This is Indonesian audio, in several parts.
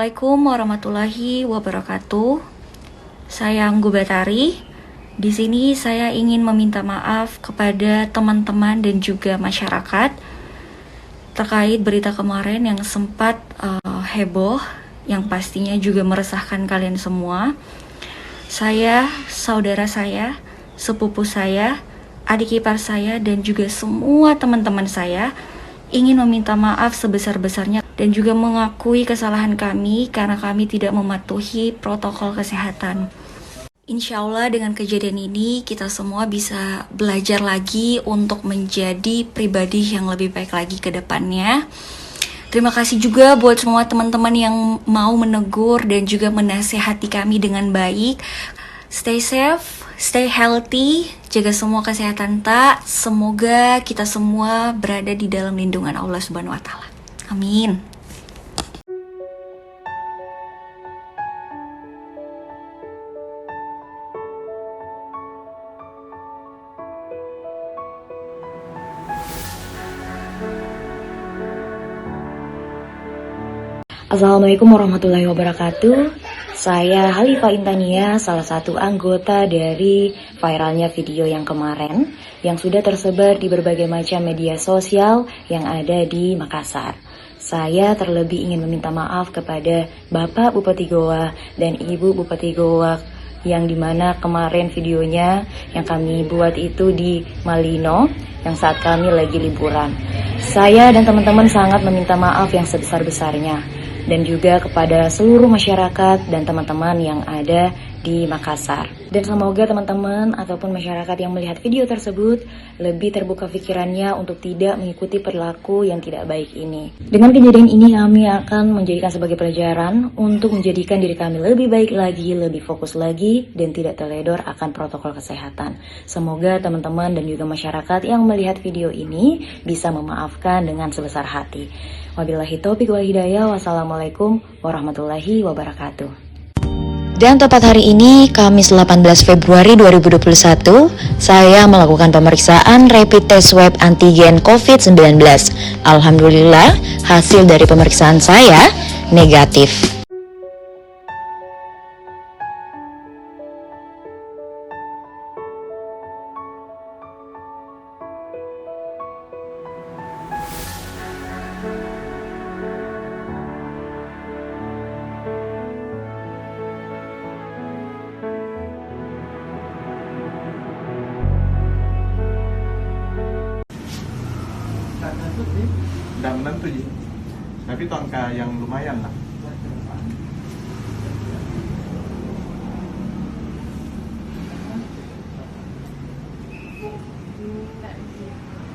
Assalamualaikum warahmatullahi wabarakatuh. Saya Anggu Batari. Di sini saya ingin meminta maaf kepada teman-teman dan juga masyarakat terkait berita kemarin yang sempat heboh, yang pastinya juga meresahkan kalian semua. Saya, saudara saya, sepupu saya, adik ipar saya, dan juga semua teman-teman saya ingin meminta maaf sebesar-besarnya dan juga mengakui kesalahan kami karena kami tidak mematuhi protokol kesehatan. Insya Allah dengan kejadian ini kita semua bisa belajar lagi untuk menjadi pribadi yang lebih baik lagi ke depannya. Terima kasih juga buat semua teman-teman yang mau menegur dan juga menasihati kami dengan baik. Stay safe, stay healthy, jaga semua kesehatan tak. Semoga kita semua berada di dalam lindungan Allah Subhanahu wa taala. Amin. Assalamualaikum warahmatullahi wabarakatuh. Saya Halifa Intania, salah satu anggota dari viralnya video yang kemarin yang sudah tersebar di berbagai macam media sosial yang ada di Makassar. Saya terlebih ingin meminta maaf kepada Bapak Bupati Goa dan Ibu Bupati Goa yang dimana kemarin videonya yang kami buat itu di Malino yang saat kami lagi liburan. Saya dan teman-teman sangat meminta maaf yang sebesar-besarnya. Dan juga kepada seluruh masyarakat dan teman-teman yang ada di Makassar. Dan semoga teman-teman ataupun masyarakat yang melihat video tersebut lebih terbuka pikirannya untuk tidak mengikuti perilaku yang tidak baik ini. Dengan kejadian ini kami akan menjadikan sebagai pelajaran untuk menjadikan diri kami lebih baik lagi, lebih fokus lagi, dan tidak terledor akan protokol kesehatan. Semoga teman-teman dan juga masyarakat yang melihat video ini bisa memaafkan dengan sebesar hati. Wabillahi taufiq wal hidayah. Wassalamualaikum warahmatullahi wabarakatuh. Dan tepat hari ini, Kamis 18 Februari 2021, saya melakukan pemeriksaan rapid test swab antigen COVID-19. Alhamdulillah, hasil dari pemeriksaan saya negatif. Tidak menentu ya, tapi itu angka yang lumayan lah.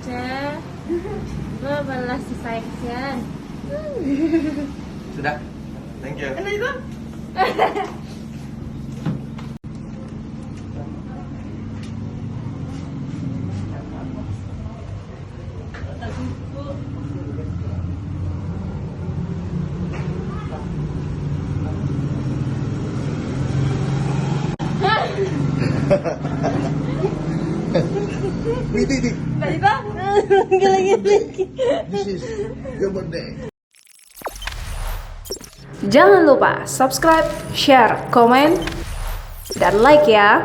Cek, gue balas selesai kesian. Sudah, thank you. Widi, this is your birthday. Jangan lupa subscribe, share, komen, dan like ya.